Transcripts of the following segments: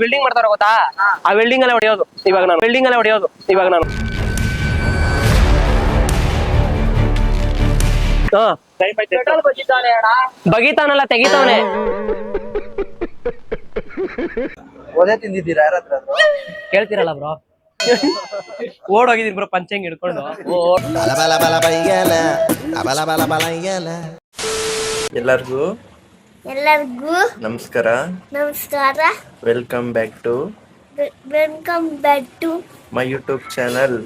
Welding ಮಾಡ್ತಾರ ಗೊತ್ತಾ, ಆ ವೆಲ್ಡಿಂಗ್ ಅಲ್ಲೇ ಹೊಡೆಯೋದು ಇವಾಗ ನಾನು ಬಗೀತಾವನಲ್ಲ ತೆಗಿತಾವನೆ. ಒದೆ ತಿಂದಿದ್ದೀರಾ ಯಾರತ್ರ ಕೇಳ್ತೀರಲ್ಲ ಬ್ರೋ. ಓಡೋಗಿದೀನಿ ಬ್ರೋ ಪಂಚಂಗ್ ಹಿಡ್ಕೊಂಡು. ಎಲ್ಲರಿಗೂ ನಮಸ್ಕಾರ. Welcome back to my YouTube channel.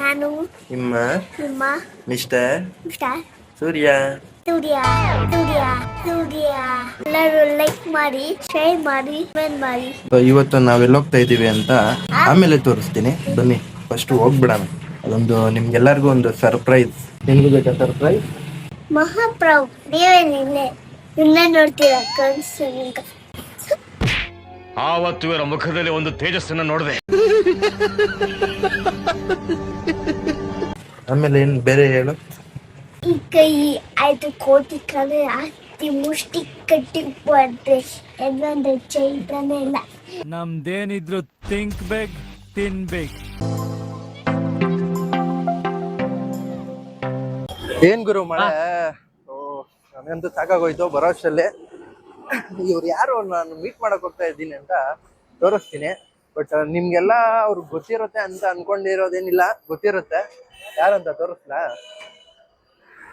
ನಾನು ನಿಮ್ಮ ಮಿಸ್ಟರ್ ಸೂರ್ಯ. ಎಲ್ಲರೂ ಲೈಕ್ ಮಾಡಿ, ಶೇರ್ ಮಾಡಿ, ಕಮೆಂಟ್ ಮಾಡಿ. ಇವತ್ತು ನಾವೆಲ್ಲ ಹೋಗ್ತಾ ಇದೀವಿ ಅಂತ ಆಮೇಲೆ ತೋರಿಸ್ತೀನಿ, ಬನ್ನಿ ಫಸ್ಟ್ ಹೋಗ್ಬಿಡೋಣ. ಅದೊಂದು ನಿಮ್ಗೆಲ್ಲರಿಗೂ ಒಂದು ಸರ್ಪ್ರೈಸ್. ನಿಮ್ಗೂ ಬೇಕಾ ಸರ್ಪ್ರೈಸ್? ಮಹಾಪ್ರಭು ನೀವೇನಿಲ್ಲ ಇನ್ನ ನೋಡ್ತೀರಾ ಕನ್ಸು. ಆವತ್ತು ಇವರ ಮುಖದಲ್ಲಿ ಒಂದು ತೇಜಸ್ಸನ್ನ ನೋಡಿದೆ. ಆಮೇಲೆ ಏನ್ ಬೇರೆ ಹೇಳು. ಈ ಕೈ 5 ಕೋಟಿ ಕಲೆ ಆಸ್ತಿ ಮುಷ್ಟಿ ಕಟ್ಟಿ ಪಡ್ರೆ ಎಲ್ಲೊಂದು ಚೈತನ್ಯ ಇಲ್ಲ. ನಮ್ದೇನಿದ್ರು ಥಿಂಕ್ ಬೇಕ್, ತಿನ್ಬೇಕು. ಏನ್ ಗುರು ಮಳೆ? ನನಗಂತೂ ಸಾಕಾಗೋಯ್ತು ಬರೋ ಅಷ್ಟರಲ್ಲಿ. ಇವ್ರು ಯಾರು ನಾನು ಮೀಟ್ ಮಾಡಕ್ ಹೋಗ್ತಾ ಇದ್ದೀನಿ ಅಂತ ತೋರಿಸ್ತೀನಿ. ಬಟ್ ನಿಮ್ಗೆಲ್ಲ ಅವ್ರಿಗೆ ಗೊತ್ತಿರುತ್ತೆ ಅಂತ ಅನ್ಕೊಂಡಿರೋದೇನಿಲ್ಲ, ಗೊತ್ತಿರುತ್ತೆ. ಯಾರಂತ ತೋರಿಸ್ಲಾ?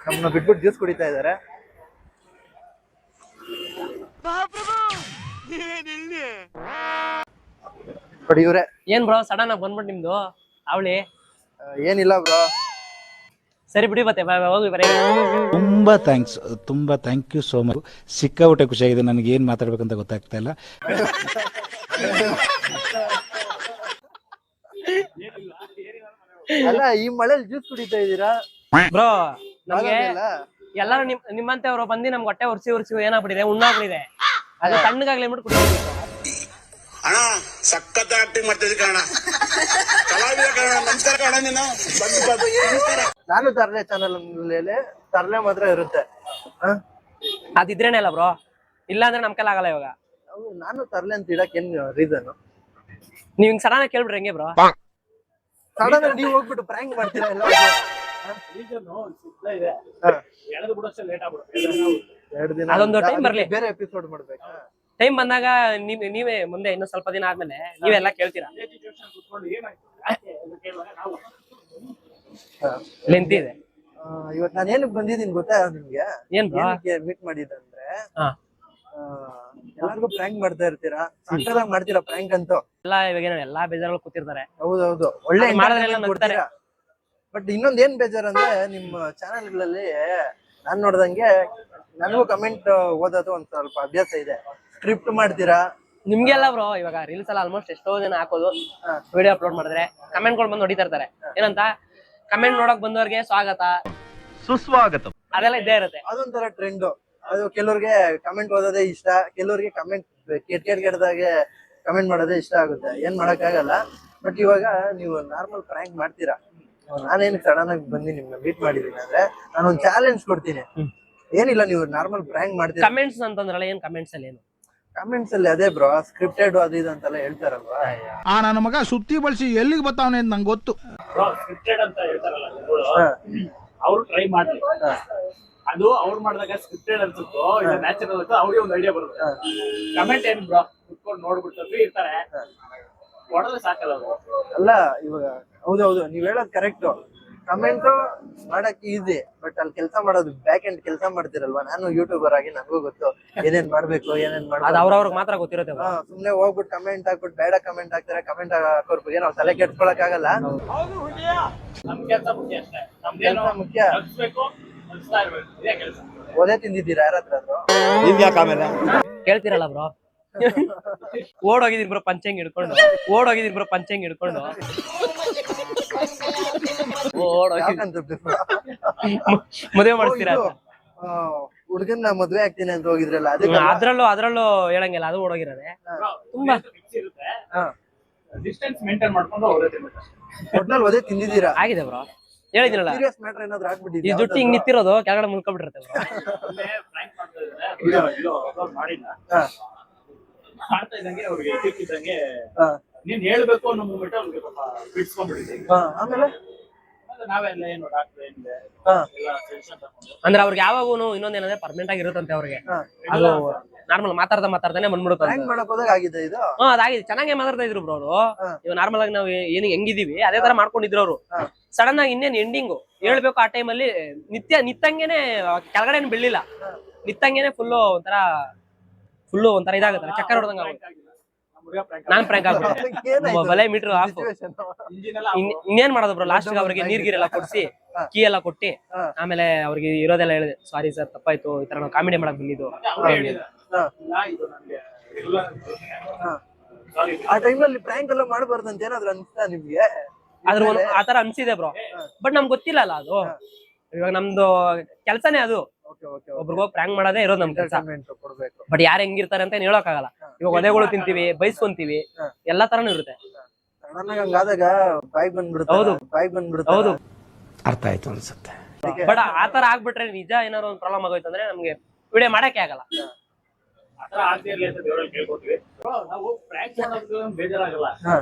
ನಮ್ಮನ್ನ ಬಿಟ್ಬಿಟ್ಟು ಜ್ಯೂಸ್ ಕುಡಿತಾ ಇದಾರೆ. ಬಟ್ ಇವ್ರೆ. ಏನ್ ಬ್ರೋ ಸಡನ್ ಆಗಿ ಬಂದ್ಬಿಟ್ಟು ನಿಮ್ದು ಅವಳಿ? ಏನಿಲ್ಲ ಬ್ರೋ. ಸರಿ ಬಿಡಿ ಮತ್ತೆ ಹೋಗಿ ಬರೀ. ತುಂಬಾ ಥ್ಯಾಂಕ್ ಯು ಸೋ ಮಚ್. ಸಿಕ್ಕಾಬಿಟ್ಟೆ ಖುಷಿಯಾಗಿದೆ. ನನಗೆ ಏನ್ ಮಾತಾಡ್ಬೇಕಂತ ಗೊತ್ತಾಗ್ತಾ ಇಲ್ಲ. ಅಲ್ಲ, ಈ ಮಳೆಲಿ ಜ್ಯೂಸ್ ಕುಡಿತಾ ಇದ್ದೀರಾ ಬ್ರೋ? ನಮ್ಗೆ ಎಲ್ಲಾರು ನಿಮ್ಮಂತೆವ್ರು ಬಂದು ನಮ್ಗೆ ಹೊಟ್ಟೆ ಉರ್ಸಿ ಏನಾಗ್ಬಿಟ್ಟಿದೆ, ಉಣ್ಣಾಗ್ಬಿಟ್ಟಿದೆ. ಅದು ತಣ್ಣಗಾಗ್ಲಿ ಅಂದ್ಬಿಟ್ಟು ಕುಡಿತೀವಿ. ಅಣ್ಣ ಸಖತ್ ಆಕ್ಟಿಂಗ್ ಮಾಡ್ತಿದ್ದೆ ಕಣ, ಕಲಾವಿದ ಕಣ. ನಮಸ್ಕಾರ ಕಣ. ನೀನು ನಾನು ತರ್ಲೆ ಚಾನಲ್ ತರ್ಲೆ ಮಾತ್ರ ಇರುತ್ತೆ. ಅದಿದ್ರೇನೆ ಅಲ್ಲ ಬ್ರೋ, ಇಲ್ಲ ಅಂದ್ರೆ ನಮ್ ಕೈಲಿ ಆಗಲ್ಲ ಇವಾಗ. ನಾನು ತರ್ಲೆ ಅಂತ ಇಡಕ್ ಏನ್ ರೀಸನ್? ನೀವ್ ಹಿಂಗ್ ಸಡನ್ ಆಗಿ ಕೇಳ್ಬಿಡ್ರಿ ಹೆಂಗೆ ಬ್ರೋ? ಸಡನ್ ಆಗಿ ನೀವ್ ಹೋಗ್ಬಿಟ್ಟು ಪ್ರ್ಯಾಂಕ್ ಮಾಡ್ತೀರಾ ಎಲ್ಲ? ಅದೊಂದು ಟೈಮ್ ಬರ್ಲಿ, ಬೇರೆ ಎಪಿಸೋಡ್ ಮಾಡ್ಬೇಕಾ? ಟೈಮ್ ಬಂದಾಗ ನೀವೇ ಮುಂದೆ ಇನ್ನೂ ಸ್ವಲ್ಪ ದಿನ ಆದ್ಮೇಲೆ ನೀವೆಲ್ಲ ಕೇಳ್ತೀರಾ. ಲೆಂತ್ ಇದೆ. ಇವತ್ ನಾನು ಏನಕ್ಕೆ ಬಂದಿದ್ದೀನಿ ಗೊತ್ತಾ ನಿಮ್ಗೆ? ಮೀಟ್ ಮಾಡಿದಂದ್ರೆ ಎಲ್ಲರಿಗೂ ಪ್ರ್ಯಾಂಕ್ ಮಾಡ್ತಾ ಇರ್ತೀರಾ, ಸಕ್ಕತ್ತಾಗಿ ಮಾಡ್ತೀರಾ ಪ್ರ್ಯಾಂಕ್ ಅಂತೂ. ಇವಾಗ ಎಲ್ಲಾ ಬೇಜಾರಲ್ಲಿ ಕೂತಿರ್ತಾರೆ. ಹೌದೌದು, ಒಳ್ಳೆ ಕೊಡ್ತಾರೆ. ಬಟ್ ಇನ್ನೊಂದ್ ಏನ್ ಬೇಜಾರಂದ್ರೆ ನಿಮ್ಮ ಚಾನೆಲ್ಗಳಲ್ಲಿ ನಾನ್ ನೋಡ್ದಂಗೆ ನನಗೂ ಕಮೆಂಟ್ ಓದೋದು ಒಂದ್ ಸ್ವಲ್ಪ ಅಭ್ಯಾಸ ಇದೆ. ಸ್ಕ್ರಿಪ್ಟ್ ಮಾಡ್ತೀರಾ ನಿಮ್ಗೆಲ್ಲ ಬ್ರೋ. ಇವಾಗ ರೀಲ್ಸ್ ಎಲ್ಲ ಆಲ್ಮೋಸ್ಟ್ ಎಷ್ಟೋ ಜನ ಹಾಕೋದು, ವಿಡಿಯೋ ಅಪ್ಲೋಡ್ ಮಾಡಿದ್ರೆ ಕಮೆಂಟ್ಗಳು ಬಂದು ಹೊಡಿತಾ ಇರ್ತಾರೆ. ಏನಂತ? ಕಮೆಂಟ್ ನೋಡಕ್ ಬಂದವ್ರಿಗೆ ಸ್ವಾಗತ, ಸುಸ್ವಾಗತ, ಅದೆಲ್ಲ ಇದ್ದೇ ಇರುತ್ತೆ. ಅದೊಂಥರ ಟ್ರೆಂಡ್. ಅದು ಕೆಲವ್ರಿಗೆ ಕಮೆಂಟ್ ಓದೋದೇ ಇಷ್ಟ, ಕೆಲವ್ರಿಗೆ ಕಮೆಂಟ್ ಕೆಟ್ಟದಾಗೆ ಕಮೆಂಟ್ ಮಾಡೋದೇ ಇಷ್ಟ ಆಗುತ್ತೆ. ಏನ್ ಮಾಡಕ್ ಆಗಲ್ಲ. ಬಟ್ ಇವಾಗ ನೀವು ನಾರ್ಮಲ್ ಪ್ರ್ಯಾಂಕ್ ಮಾಡ್ತೀರಾ. ನಾನೇನು ಸಡನ್ ಆಗಿ ಬಂದು ನಿಮ್ನ ಮೀಟ್ ಮಾಡಿದೀನಿ ಅಂದ್ರೆ ನಾನೊಂದ್ ಚಾಲೆಂಜ್ ಕೊಡ್ತೀನಿ. ಏನಿಲ್ಲ, ನೀವು ನಾರ್ಮಲ್ ಪ್ರ್ಯಾಂಕ್ ಮಾಡ್ತೀರಾ. ಕಮೆಂಟ್ಸ್ ಅಂತಂದ್ರಲ್ಲ, ಏನ್ ಕಮೆಂಟ್ಸ್ ಅಲ್ಲಿ ಏನು? ಕಮೆಂಟ್ಸ್ ಅಲ್ಲಿ ಅದೇ ಬ್ರೋ, ಸ್ಕ್ರಿಪ್ಟೆಡ್ ಅದು ಇದು ಅಂತೆಲ್ಲ ಹೇಳ್ತಾರಲ್ವಾ. ನನ್ನ ಮಗ ಸುತ್ತಿ ಬಳಸಿ ಎಲ್ಲಿಗೆ ಬರ್ತಾವನೆ ಅಂತ ನಂಗೆ ಗೊತ್ತು. ಸ್ಕ್ರಿಪ್ಟೆಡ್ ಅಂತ ಹೇಳ್ತಾರಲ್ಲ ಅವ್ರು ಟ್ರೈ ಮಾಡ್ಲಿ. ಅದು ಅವ್ರು ಮಾಡಿದಾಗ ಸ್ಕ್ರಿಪ್ಟೆಡ್ ಅನ್ಸುತ್ತೋ ಇಲ್ಲ ನ್ಯಾಚುರಲ್ ಅಂತ ಅವ್ರಿಗೆ ಒಂದು ಐಡಿಯಾ ಬರುತ್ತೆ. ಕಮೆಂಟ್ ಏನ್ ಬ್ರೋ, ಕುತ್ಕೊಂಡು ನೋಡ್ಬಿಟ್ಟು ಇರ್ತಾರೆ, ಹೊಡೆದ್ರೆ ಸಾಕಲ್ಲ ಅವರು. ಅಲ್ಲ ಇವಾಗ ಹೌದೌದು, ನೀವ್ ಹೇಳೋದು ಕರೆಕ್ಟ್. ಕಮೆಂಟ್ ಮಾಡಕ್ ಈಸಿ, ಬಟ್ ಅಲ್ಲಿ ಕೆಲಸ ಮಾಡೋದು ಬ್ಯಾಕ್ ಎಂಡ್ ಕೆಲಸ ಮಾಡ್ತಿರಲ್ವಾ. ನಾನು ಯೂಟ್ಯೂಬರ್ ಆಗಿ ನನಗೂ ಗೊತ್ತು ಏನೇನ್ ಮಾಡ್ಬೇಕು, ಏನೇನ್ ಮಾಡ್ಬೇಕು. ಅವ್ರವ್ರಿಗೆ ಮಾತ್ರ ಗೊತ್ತಿರುತ್ತೆ. ಸುಮ್ನೆ ಹೋಗ್ಬಿಟ್ಟು ಕಮೆಂಟ್ ಹಾಕ್ಬಿಟ್ಟು ಬೇಡ ಕಮೆಂಟ್ ಹಾಕ್ತಾರೆ. ಕಮೆಂಟ್ ಹಾಕೋರ್ ಬಗ್ಗೆ ನಾವು ತಲೆ ಕೆಡ್ಸ್ಕೊಳಕ್ ಆಗಲ್ಲ. ನಮ್ ಕೆಲಸ ಮುಖ್ಯ ಅಷ್ಟೇ. ನಮ್ದೇನೋ ಮುಖ್ಯ. ಇದೇ ಕೆಲಸ. ಒದೆ ತಿಂದಿದ್ದೀರಾ ಯಾರತ್ರ? ಕೇಳ್ತೀರಲ್ಲ ಬ್ರೋ. ಓಡೋಗಿದೀನಿ ಬ್ರೋ ಪಂಚಂಗ್ ಹಿಡ್ಕೊಂಡು. ಮದುವೆ ಮಾಡಿಸ್ತೀರಾ? ಹುಡುಗನ್ನ ಮದ್ವೆ ಆಗ್ತೀನಿ ಅಂತ ಹೋಗಿದ್ರಲ್ಲ, ಅದ್ರಲ್ಲೂ ಹೇಳಂಗಿಲ್ಲ, ಅದು ಓಡೋಗಿರೋದೆ. ತುಂಬಾ ಡಿಸ್ಟೆನ್ಸ್ ಮೇಂಟೈನ್ ಮಾಡ್ಕೊಂಡು ಒಟ್ನಲ್ಲಿ ಒದೆ ತಿಂದಿದ್ದೀರಾ? ಆಗಿದೆ ಬ್ರೋ. ಹೇಳಿದಿನಲ್ಲ ಸೀರಿಯಸ್ ಮ್ಯಾಟರ್ ಏನಾದ್ರು ಈ ಆಗ್ಬಿಟ್ಟಿದ್ಯಾ ಜುಟ್ಟು ಹಿಂಗ್ ನಿಂತಿರೋದು ಕೆಳಗಡೆ ಮುಳ್ಕೊಂಡ್ಬಿಟ್ಟಿರುತ್ತೆ ಒಳ್ಳೆ prank ಮಾಡ್ತಾ ಇದ್ದಾರೆ ವಿಡಿಯೋ ಅಪ್ಲೋಡ್ ಮಾಡಿಲ್ಲ ಮಾಡ್ತಾ ಇದ್ದಂಗೆ ಅವ್ರಿಗೆ ಸಿಕ್ಕಿದ್ದಂಗೆ ನೀನ್ ಹೇಳ್ಬೇಕು ಅನ್ನೋ ಮೂಮೆಂಟ್ ಅವ್ರಿಗೆ ಪಾಪ ಬಿಡ್ಸ್ಕೊಂಡ್ಬಿಟ್ಟಿದ್ದೆ ಆಮೇಲೆ ನಾವೆಲ್ಲ ಏನು ಡಾಕ್ಟರ್ ಏನಿದೆ ಎಲ್ಲ ಸಜೆಷನ್ ತಗೊಂಡು ಅಂದ್ರೆ ಅವ್ರಿಗೆ ಯಾವಾಗೂ ಇನ್ನೊಂದೇನಂದ್ರೆ ಪರ್ಮನೆಂಟ್ ಆಗಿ ಇರುತ್ತಂತೆ ಅವ್ರಿಗೆ ಅದು ನಾರ್ಮಲ್ ಮಾತಾಡ್ತಾನೆ ಬಂದ್ಬಿಡುತ್ತೆ ಪ್ರ್ಯಾಂಕ್ ಮಾಡಕ್ ಹೋದಾಗ ಆಗಿದೆ ಇದು ಅದಾಗಿದೆ ಚೆನ್ನಾಗಿ ಮಾತಾಡ್ತಾ ಇದ್ರು ಬ್ರೋ ಅವರು ಇವಾಗ ನಾರ್ಮಲ್ ಆಗಿ ನಾವು ಏನು ಹೆಂಗಿದೀವಿ ಅದೇ ತರ ಮಾಡ್ಕೊಂಡಿದ್ರು ಅವರು ಸಡನ್ ಆಗಿ ಇನ್ನೇನ್ ಎಂಡಿಂಗು ಹೇಳ್ಬೇಕು ಆ ಟೈಮಲ್ಲಿ ನಿತ್ತಂಗೆನೆ ಕೆಳಗಡೆ ಏನು ಬೀಳಿಲ್ಲ ನಿತ್ತಂಗೆನೆ ಫುಲ್ಲು ಒಂಥರ ಇದಾಗುತ್ತೆ ಚಕ್ಕರ್ ಹೊಡೆದಂಗ ನಾನ್ ಪ್ರ್ಯಾಂಕ್ ಆಗ್ಬಿಟ್ಟೆ ಬಲೆ ಮೀಟರ್ ಆಫ್ ಇಂಜಿನ್ ಎಲ್ಲ ಇನ್ನೇನ್ ಮಾಡೋದು ಬ್ರೋ ಲಾಸ್ಟ್ ಅವ್ರಿಗೆ ನೀರ್ಗಿರೆಲ್ಲ ಕೊಡ್ಸಿ ಕೀ ಎಲ್ಲ ಕೊಟ್ಟಿ ಆಮೇಲೆ ಅವ್ರಿಗೆ ಇರೋದೆಲ್ಲ ಹೇಳಿದೆ ಸಾರಿ ಸರ್ ತಪ್ಪಾಯ್ತು ಈ ತರ ನಾವು ಕಾಮಿಡಿ ಮಾಡಕ್ ಬಂದಿದ್ದು ಇದು ನನ್ಗೆ ರೆಗ್ಯುಲರ್ ಸಾರಿ ಆ ಟೈಮಲ್ಲಿ ಪ್ರ್ಯಾಂಕ್ ಎಲ್ಲ ಮಾಡಬಾರ್ದಂತ ಏನಾದ್ರು ಅನ್ಸ್ತಾ ನಿಮ್ಗೆ ಅದ್ರ ಆತರ ಅನ್ಸಿದೆ ಬ್ರೋ ಬಟ್ ನಮ್ಗೆ ಗೊತ್ತಿಲ್ಲ ಅಲ್ಲ ಅದು ಇವಾಗ ನಮ್ದು ಕೆಲ್ಸನೇ ಅದು ಒಬ್ರಿಗೋ ಪ್ರ್ಯಾಂಕ್ ಮಾಡೋದೇ ಇರೋದು ನಮ್ ಕೆಲಸ ಕೊಡ್ಬೇಕು ಬಟ್ ಯಾರು ಹೆಂಗಿರ್ತಾರೆ ಅಂತ ಹೇಳೋಕ್ಕಾಗಲ್ಲ ಇವಾಗ ಒದೆಗಳು ತಿಂತೀವಿ ಬೈಸ್ಕೊಂತೀವಿ ಎಲ್ಲಾ ತರನು ಇರುತ್ತೆ ಸಡನ್ ಆಗಿ ಹಂಗಾದಾಗ ಬಾಯ್ ಬಂದ್ಬಿಡುತ್ತೆ ಹೌದು. ಹೌದು ಅರ್ಥ ಆಯ್ತು ಅನ್ಸುತ್ತೆ. ಬಟ್ ಆತರ ಆಗ್ಬಿಟ್ರೆ ನಿಜ ಏನಾದ್ರು ಒಂದು ಪ್ರಾಬ್ಲಮ್ ಆಗೋಯ್ತು ಅಂದ್ರೆ ನಮ್ಗೆ ವಿಡಿಯೋ ಮಾಡಕ್ಕೆ ಆಗಲ್ಲ ಆತರ ಆಗದೆ ಇರ್ಲಿ ಅಂತ ದೇವರಲ್ಲಿ ಕೇಳ್ಕೊತೀವಿ ನಾವು ಪ್ರ್ಯಾಂಕ್ ಮಾಡೋದು ಬೇಜಾರಾಗಲ್ಲ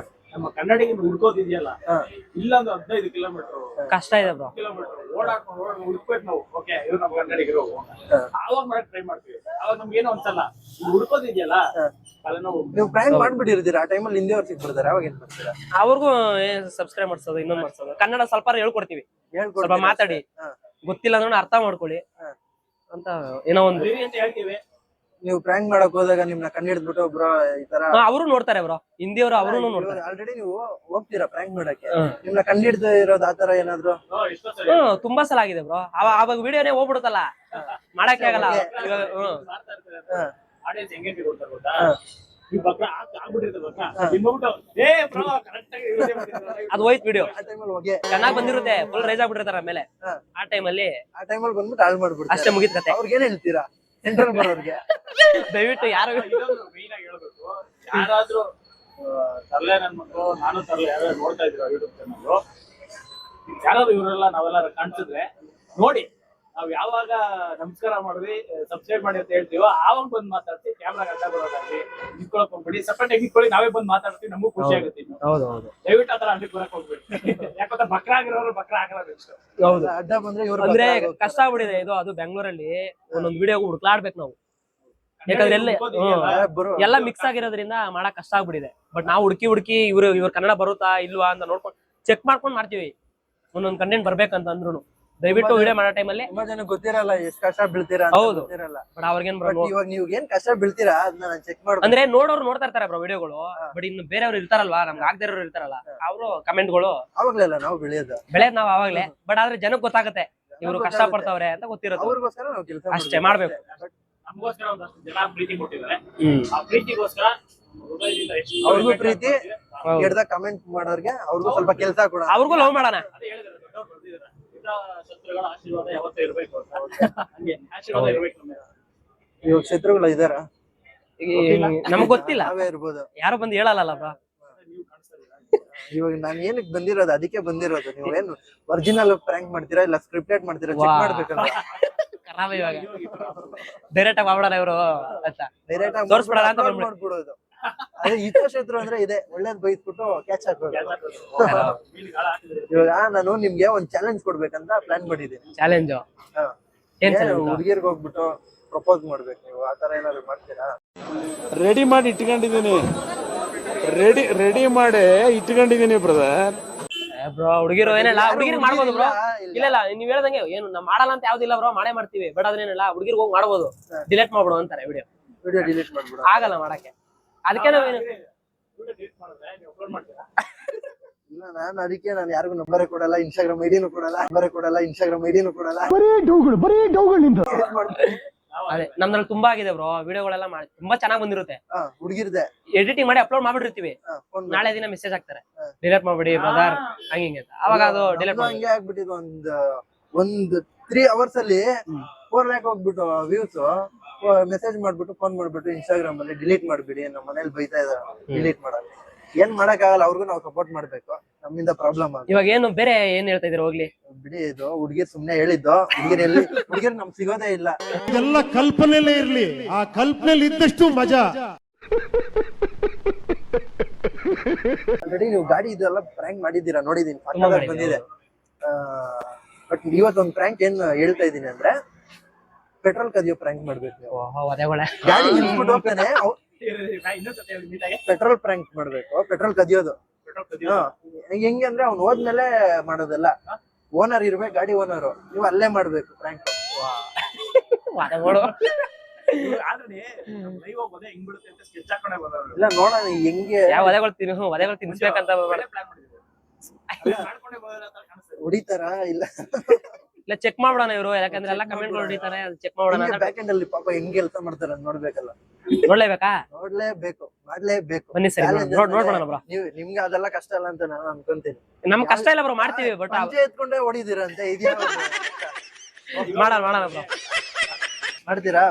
ನಮ್ಮ ಕನ್ನಡಿಗೆ ಹುಡ್ಕೋದಿದೆಯಲ್ಲ ಇಲ್ಲ ಒಂದು 15 ಕಿಲೋಮೀಟರ್ ಕಷ್ಟ ಇದೆ ಬ್ರೋ ಓಡಾಡ್ಕೊಂಡು ಹುಡ್ಕೋದ್ ನಾವು ಓಕೆ ಇವ್ರು ನಮ್ಮ ಕನ್ನಡಿಗರು ಆವಾಗ ಮಾಡಕ್ ಟ್ರೈ ಮಾಡ್ತೀವಿ ಅವಾಗ ನಮ್ಗೆ ಏನೋ ಅನ್ಸಲ್ಲ ಹುಡ್ಕೋದಿದೆಯಲ್ಲ ತಲೆನೋವು ನೀವು ಪ್ರ್ಯಾಂಕ್ ಮಾಡ್ಬಿಟ್ಟಿರ್ತೀರಾ ಆ ಟೈಮಲ್ಲಿ ಹಿಂದೆ ಅವ್ರು ಸಿಕ್ಬಿಡ್ತಾರೆ ಅವಾಗ ಏನ್ ಮಾಡ್ತೀರಾ ಅವ್ರಿಗೂ ಸಬ್ಸ್ಕ್ರೈಬ್ ಮಾಡ್ಸೋದು ಇನ್ನೊಂದು ಮಾಡ್ಸೋದು ಕನ್ನಡ ಸ್ವಲ್ಪ ಹೇಳ್ಕೊಡ್ತೀವಿ ಸ್ವಲ್ಪ ಮಾತಾಡಿ ಗೊತ್ತಿಲ್ಲ ಅಂದ್ರೆ ಅರ್ಥ ಮಾಡ್ಕೊಳ್ಳಿ ಅಂತ ಏನೋ ಒಂದು ಅಂತ ಹೇಳ್ತೀವಿ ನೀವು ಪ್ರ್ಯಾಂಕ್ ಮಾಡಕ್ ಹೋದಾಗ ನಿಮ್ನ ಕಂಡಿಡ್ಬಿಟ್ಟು ಬ್ರೋ ಈ ತರ ಅವರು ನೋಡ್ತಾರೆ ಬ್ರೋ ಹಿಂದಿಯವರು ಅವರು ನೋಡ್ತಾರೆ ಆಲ್ರೆಡಿ ನೀವು ಹೋಗ್ತೀರಾ ಪ್ರ್ಯಾಂಕ್ ಮಾಡಕ್ಕೆ ನಿಮ್ನ ಕಂಡಿಡ್ದು ಇರೋದು ಆತರ ಏನಾದ್ರು ಎಷ್ಟೋ ಸರಿ ತುಂಬಾ ಸಲ ಆಗಿದೆ ಬ್ರೋ ಅವಾಗ ವಿಡಿಯೋನೇ ಹೋಗ್ಬಿಡುತ್ತಲ್ಲ ಮಾಡಕ್ಕೆ ಆಗಲ್ಲ ಮಾಡ್ತಾ ಇರ್ತಾರೆ ಆಡಿಯನ್ಸ್ ಹೆಂಗೆ ಕೊಡ್ತಾರೆ ಗೊತ್ತಾ ಈ ಬಕ್ರ ಆಗ್ಬಿಟ್ಟಿರ್ತದೆ ಬಕ್ರ ನಿಮ್ಬಿಟ್ಟು ಏ ಬ್ರೋ ಕರೆಕ್ಟ್ ಆಗಿ ಯೂಸ್ ಮಾಡ್ತಿದ್ದಾರೆ ಅದು ಹೋಯ್ತು ವಿಡಿಯೋ ಆ ಟೈಮಲ್ಲಿ ಹೋಗಿ ಚೆನ್ನಾಗಿ ಬಂದಿರುತ್ತೆ ಫುಲ್ ರೈಸ್ ಆಗ್ಬಿಟ್ಟಿರ್ತಾರೆ ಆಮೇಲೆ ಆ ಟೈಮಲ್ಲಿ ಬಂದ್ಬಿಟ್ಟು ಹಾಳು ಮಾಡ್ಬಿಡ್ತಾರೆ ಅಷ್ಟೇ ಮುಗಿದ ಕತೆ ಅವ್ರಿಗೆ ಏನ್ ಹೇಳ್ತೀರಾ ಸೆಂಟ್ರಲ್ ಬರೋರ್ಗೆ ದಯವಿಟ್ಟು ಯಾರು ಇದೊಂದು ಮೇನ್ ಆಗಿ ಹೇಳ್ಬೇಕು ಯಾರಾದ್ರೂ ತರ್ಲೆ ನನ್ ಮಕ್ಕಳು ನಾನು ತರ್ಲೆ ಯಾವ್ಯಾವ ನೋಡ್ತಾ ಇದ್ರು ಯೂಟ್ಯೂಬ್ ಚಾನಲ್ ಯಾರಾದ್ರೂ ಇವರೆಲ್ಲ ನಾವೆಲ್ಲ ಕಾಣಿಸಿದ್ರೆ ನೋಡಿ ನಾವ್ ಯಾವಾಗ ನಮಸ್ಕಾರ ಮಾಡಿದ್ವಿ ಸಬ್ಸ್ಕ್ರೈಬ್ ಮಾಡಿ ಅಂತ ಹೇಳ್ತೀವೋ ಆವಾಗ ಬಂದ್ ಮಾತಾಡ್ತೀವಿ ಕ್ಯಾಮ್ರಾ ಗಂಟ ಬರೋದಾಗ್ಲಿ ನಿಂತ್ಕೊಳಕ್ ಹೋಗ್ಬಿಡಿ ಸಪರೇಟ್ ಆಗಿ ನಿಂತ್ಕೊಳ್ಳಿ ನಾವೇ ಬಂದ್ ಮಾತಾಡ್ತೀವಿ ನಮಗೂ ಖುಷಿ ಆಗುತ್ತೆ ಹೌದು ಹೌದು ದಯವಿಟ್ಟು ಆತರ ಅಲ್ಲಿ ಬರಕ್ ಹೋಗ್ಬಿಡಿ ಯಾಕಂದ್ರೆ ಬಕ್ರ ಆಗಿರೋರು ಬಕ್ರ ಆಗಲ್ಲ ನೆಕ್ಸ್ಟ್ ಹೌದು ಅಡ್ಡ ಬಂದ್ರೆ ಇವ್ರು ಅಂದ್ರೆ ಕಷ್ಟ ಆಗ್ಬಿಟ್ಟಿದೆ ಇದು ಅದು ಬೆಂಗಳೂರಲ್ಲಿ ಒಂದೊಂದು ವಿಡಿಯೋ ಹುಡುಕ್ಲಾಡ್ಬೇಕು ನಾವು ಯಾಕಂದ್ರೆ ಎಲ್ಲ ಮಿಕ್ಸ್ ಆಗಿರೋದ್ರಿಂದ ಮಾಡಕ್ ಕಷ್ಟ ಆಗ್ಬಿಟ್ಟಿದೆ ಬಟ್ ನಾವು ಹುಡುಕಿ ಇವ್ರ ಕನ್ನಡ ಬರುತ್ತಾ ಇಲ್ವಾ ಅಂತ ನೋಡ್ಕೊಂಡು ಚೆಕ್ ಮಾಡ್ಕೊಂಡ್ ಮಾಡ್ತೀವಿ ಒಂದೊಂದ್ ಕಂಟೆಂಟ್ ಬರ್ಬೇಕಂತ ಅಂದ್ರು ದಯವಿಟ್ಟು ವಿಡಿಯೋ ಮಾಡೋ ಟೈಮಲ್ಲಿ ತುಂಬಾ ಜನ ಗೊತ್ತಿರಲ್ಲ ಎಷ್ಟ್ ಕಷ್ಟ ಬೀಳ್ತೀರಾ ಹೌದು. ಗೊತ್ತಿರಲ್ಲ ಬಟ್ ಅವ್ರಿಗೇನ್ ಬಟ್ ಇವಾಗ ನೀವು ಏನ್ ಕಷ್ಟ ಬೀಳ್ತೀರಾ ಅದನ್ನ ನಾನು ಚೆಕ್ ಮಾಡ್ಬೇಕು ಅಂದ್ರೆ ನೋಡೋರು ನೋಡ್ತಾ ಇರ್ತಾರೆ ಬ್ರೋ ವಿಡಿಯೋಗಳು ಬಟ್ ಇನ್ನು ಬೇರೆಯವ್ರು ಇರ್ತಾರಲ್ವಾ ನಮ್ಗೆ ಆಗದೇ ಇರೋರು ಇರ್ತಾರಲ್ಲ ಅವರು ಕಮೆಂಟ್ಗಳು ಅವಾಗ್ಲೆಲ್ಲ ನಾವು ಬೆಳೆಯೋದು ಬೆಳೆದ್ ನಾವ್ ಅವಾಗ್ಲೇ ಬಟ್ ಆದ್ರೆ ಜನಕ್ಕೆ ಗೊತ್ತಾಗುತ್ತೆ ಇವ್ರು ಕಷ್ಟ ಪಡ್ತಾವ್ರೆ ಅಂತ ಗೊತ್ತಿರುತ್ತೆ ಅವ್ರಿಗೋಸ್ಕರ ನಾವು ಕೆಲಸ ಅಷ್ಟೇ ಮಾಡ್ಬೇಕು ನಮಗೋಸ್ಕರ ಒಂದಷ್ಟು ಜನ ಪ್ರೀತಿ ಕೊಟ್ಟಿದ್ದಾರೆ ಆ ಪ್ರೀತಿಗೋಸ್ಕರ ಹೃದಯದಿಂದ ಎಷ್ಟು ಅವ್ರಿಗೂ ಪ್ರೀತಿ ಕೆಡ್ದಾಗ ಕಮೆಂಟ್ ಮಾಡೋರ್ಗೆ ಅವ್ರಿಗೂ ಸ್ವಲ್ಪ ಕೆಲಸ ಕೊಡ ಅವ್ರಿಗೂ ಲವ್ ಮಾಡೋಣ ಅದೇ ಹೇಳಿದ್ರು ದೊಡ್ಡವ್ರು ಬರ್ದಿದ್ದಾರೆ ಇಂಥ ಶತ್ರುಗಳ ಆಶೀರ್ವಾದ ಯಾವತ್ತೂ ಇರ್ಬೇಕು ಅಂತ ಹಂಗೆ ಆಶೀರ್ವಾದ ಇರ್ಬೇಕು ನಮ್ಮ ಮೇಲೆ. ಇವಾಗ ಶತ್ರುಗಳು ಇದಾರ ನಮಗ್ ಗೊತ್ತಿಲ್ಲ ನಾವೇ ಇರ್ಬೋದು ಯಾರು ಬಂದು ಹೇಳಲ್ಲ ಬ್ರೋ ನೀವು ಕಾಣಿಸ್ತಾ ಇದ್ದೀರಾ ಇವಾಗ ನಾನು ಏನಕ್ಕೆ ಬಂದಿರೋದು ಅದಕ್ಕೆ ಬಂದಿರೋದು ನೀವೇನು ಒರಿಜಿನಲ್ ಪ್ರ್ಯಾಂಕ್ ಮಾಡ್ತೀರಾ ಇಲ್ಲ ಸ್ಕ್ರಿಪ್ಟೆಡ್ ಮಾಡ್ತೀರಾ ಚೆಕ್ ಮಾಡ್ಬೇಕಲ್ಲ ಖರಾಬ್ ಇವಾಗ ಡೈರೆಕ್ಟ್ ಆಗಿ ಮಾಡ್ಬಿಡೋಣ ಇವರು ಅಂತ ಡೈರೆಕ್ಟ್ ಆಗಿ ತೋರ್ಸ್ಬಿಡೋಣ ಅಂತ ಬಂದ್ಬಿಡು. ಮಾಡ್ಬಿಡೋದು ಅದೇ ಹಿತಶತ್ರು ಅಂದ್ರೆ ಇದೆ ಒಳ್ಳೇದ್ ಬೈಸ್ಬಿಟ್ಟು ಕ್ಯಾಚ್ ಹಾಕೋದು ಮೀನಿಗೆ ಹಾಳು ಹಾಕಿದ್ರೆ ಇವಾಗ ನಾನು ನಿಮ್ಗೆ ಒಂದ್ ಚಾಲೆಂಜ್ ಕೊಡ್ಬೇಕಂತ ಪ್ಲಾನ್ ಮಾಡಿದ್ದೀನಿ ಚಾಲೆಂಜ್ ಏನ್ challenge? ಹುಡುಗಿರ್ಗೆ ಹೋಗ್ಬಿಟ್ಟು ಪ್ರಪೋಸ್ ಮಾಡ್ಬೇಕು ನೀವು ಆತರ ಏನಾದ್ರು ಮಾಡ್ತೀರಾ ರೆಡಿ ಮಾಡಿ ಇಟ್ಕೊಂಡಿದ್ದೀನಿ ರೆಡಿ ಮಾಡಿ ಇಟ್ಕೊಂಡಿದ್ದೀನಿ ಬ್ರದರ್. ಬ್ರೋ ಹುಡುಗಿರು ಏನಿಲ್ಲ ಹುಡುಗಿರ್ ಮಾಡ್ಬೋದು ಬ್ರೋ ಇಲ್ಲ ನೀವ್ ಹೇಳ್ದಂಗೆ ಏನು ನಾವ್ ಮಾಡಲ್ಲ ಅಂತ ಯಾವ್ದಿಲ್ಲ ಬ್ರೋ ಮಾಡೇ ಮಾಡ್ತೀವಿ ಬಟ್ ಅದೇನಿಲ್ಲ ಹುಡುಗಿರ್ ಹೋಗಿ ಮಾಡ್ಬೋದು ಡಿಲೀಟ್ ಮಾಡ್ಬಿಡು ಅಂತಾರೆ ವಿಡಿಯೋ ಡಿಲೀಟ್ ಮಾಡ್ಬಿಡು ಆಗಲ್ಲ ಮಾಡಕ್ಕೆ ಅದಕ್ಕೆ ನಾವೇನು ವಿಡಿಯೋ ಡಿಲೀಟ್ ಮಾಡಿದ್ರೆ ನೀವು ಅಪ್ಲೋಡ್ ಮಾಡ್ತೀರಾ ಇಲ್ಲ ನಾನು ಅದಕ್ಕೆ ನಾನು ಯಾರಿಗೂ ನಂಬರೇ ಕೊಡಲ್ಲ ಇನ್ಸ್ಟಾಗ್ರಾಮ್ ಐಡಿನೂ ಕೊಡಲ್ಲ ಅದೇ ನಮ್ದ್ರಲ್ಲಿ ತುಂಬಾ ಆಗಿದೆ ಬ್ರೋ ವಿಡಿಯೋಗಳೆಲ್ಲ ಮಾಡಿ ತುಂಬಾ ಚೆನ್ನಾಗ್ ಬಂದಿರುತ್ತೆ ಹುಡುಗಿರ್ದೆ ಎಡಿಟಿಂಗ್ ಮಾಡಿ ಅಪ್ಲೋಡ್ ಮಾಡ್ಬಿಟ್ಟಿರ್ತೀವಿ ನಾಳೆ ದಿನ ಮೆಸೇಜ್ ಹಾಕ್ತಾರೆ ಡಿಲೀಟ್ ಮಾಡ್ಬಿಡಿ ಬ್ರದರ್ ಹಂಗೆ ಅಂತ ಅವಾಗ ಅದು ಡಿಲೀಟ್ ಮಾಡಿ ಹಂಗೆ ಆಗ್ಬಿಟ್ಟಿದ್ ಒಂದ್ 3 hours ಅಲ್ಲಿ 4 lakh ಹೋಗ್ಬಿಟ್ಟು ವ್ಯೂಸ್ ಮೆಸೇಜ್ ಮಾಡ್ಬಿಟ್ಟು ಫೋನ್ ಮಾಡ್ಬಿಟ್ಟು ಇನ್ಸ್ಟಾಗ್ರಾಮ್ ಅಲ್ಲಿ ಡಿಲೀಟ್ ಮಾಡ್ಬಿಡಿ ನಮ್ಮ ಮನೇಲಿ ಬೈತಾ ಇದಾರೆ ಡಿಲೀಟ್ ಮಾಡಲ್ಲ ಏನ್ ಮಾಡಕ್ಕಾಗಲ್ಲ, ಅವ್ರಿಗೂ ನಾವು ಸಪೋರ್ಟ್ ಮಾಡ್ಬೇಕು, ನಮ್ಮಿಂದ ಪ್ರಾಬ್ಲಮ್ ಆಗ. ಇವಾಗ ಏನು ಬೇರೆ ಏನ್ ಹೇಳ್ತಾ ಇದೀರ ಹೋಗ್ಲಿ ಬಿಡಿ, ಇದು ಹುಡುಗಿರ್ ಸುಮ್ನೆ ಹೇಳಿದ್ದು. ಹುಡುಗಿರ್ ನಮ್ಗೆ ಸಿಗೋದೇ ಇಲ್ಲ. ಎಲ್ಲ ಕಲ್ಪನೆಲೇ ಇರ್ಲಿ, ಆ ಕಲ್ಪನೆಲಿ ಇದ್ದಷ್ಟು ಮಜಾ. ಆಲ್ರೆಡಿ ನೀವು ಗಾಡಿ ಇದೆಲ್ಲ ಪ್ರ್ಯಾಂಕ್ ಮಾಡಿದ್ದೀರಾ, ನೋಡಿದೀನಿ, ಬಂದಿದೆ. ಬಟ್ ಇವತ್ತೊಂದು ಪ್ರ್ಯಾಂಕ್ ಏನ್ ಹೇಳ್ತಾ ಇದೀನಿ ಅಂದ್ರೆ, ಪೆಟ್ರೋಲ್ ಕದಿಯೋ ಪ್ರ್ಯಾಂಕ್ ಮಾಡ್ಬೇಕು ನೀವು. ಗಾಡಿ ನಿಲ್ಸ್ಬಿಟ್ಟು ಹೋಗ್ತಾನೆ, ಇನ್ನೊಂದ್ಸತಿ ಮೀಟ್ ಆಗಿ ಪೆಟ್ರೋಲ್ ಪ್ರ್ಯಾಂಕ್ ಮಾಡ್ಬೇಕು, ಪೆಟ್ರೋಲ್ ಕದಿಯೋದು. ಹೆಂಗೆ ಅಂದ್ರೆ ಅವ್ನು ಹೋದ್ಮೇಲೆ ಮಾಡೋದಲ್ಲ, ಓನರ್ ಇರ್ಬೇಕು, ಗಾಡಿ ಓನರ್, ನೀವು ಅಲ್ಲೇ ಮಾಡ್ಬೇಕು ಪ್ರ್ಯಾಂಕ್. ಆದ್ರೆ ಲೈವ್ ಹೋಗೋದೇ ಹಿಂಗ್ ಬಿಡುತ್ತೆ ಅಂತ ಸ್ಕೆಚ್ ಹಾಕೊಂಡೇ ಬಂದವರು. ಇಲ್ಲ ನೋಡೋಣ ಹೆಂಗೆ ಯಾವ ವಧೆಗಳು ತಿನ್ಸ್ಬೇಕಂತ ಮಾಡ್ಕೊಂಡೇ ಬಂದವ್ರ ಅಂತ ಕಾಣಿಸ್ತದೆ. ಹೊಡಿತಾರ ಇಲ್ಲ ಇಲ್ಲ ಚೆಕ್ ಮಾಡ್ಬಿಡೋಣ ಇವ್ರು, ಯಾಕಂದ್ರೆ ಎಲ್ಲ ಕಮೆಂಟ್ಗಳು ಹೊಡಿತಾರೆ, ಚೆಕ್ ಮಾಡ್ಬಿಡೋಣ. ಬ್ಯಾಕ್ ಎಂಡ್ ಅಲ್ಲಿ ಪಾಪ ಹೆಂಗ್ ಕೆಲಸ ಮಾಡ್ತಾರ ನೋಡ್ಬೇಕಲ್ಲ. ನೋಡ್ಲೇಬೇಕಾ? ನೋಡ್ಲೇಬೇಕು, ಮಾಡ್ಲೇಬೇಕು. ಬನ್ನಿ ಸರಿ, ನೋಡ್ಬೋಣ ಬ್ರೋ. ನಿಮ್ಗೆ ಅದೆಲ್ಲ ಕಷ್ಟ ಇಲ್ಲ ಅಂತ ನಾನು ಅನ್ಕೊಂತೀನಿ. ನಮ್ ಕಷ್ಟ ಇಲ್ಲ ಬ್ರೋ, ಮಾಡ್ತೀವಿ. ಬಟ್ ಪಂಚೆ ಎತ್ಕೊಂಡೇ ಹೊಡಿದಿರಂತೆ, ಇದ್ಯಾ ಮಾಡೋಣ ಬ್ರೋ, ಮಾಡ್ತೀರಾ?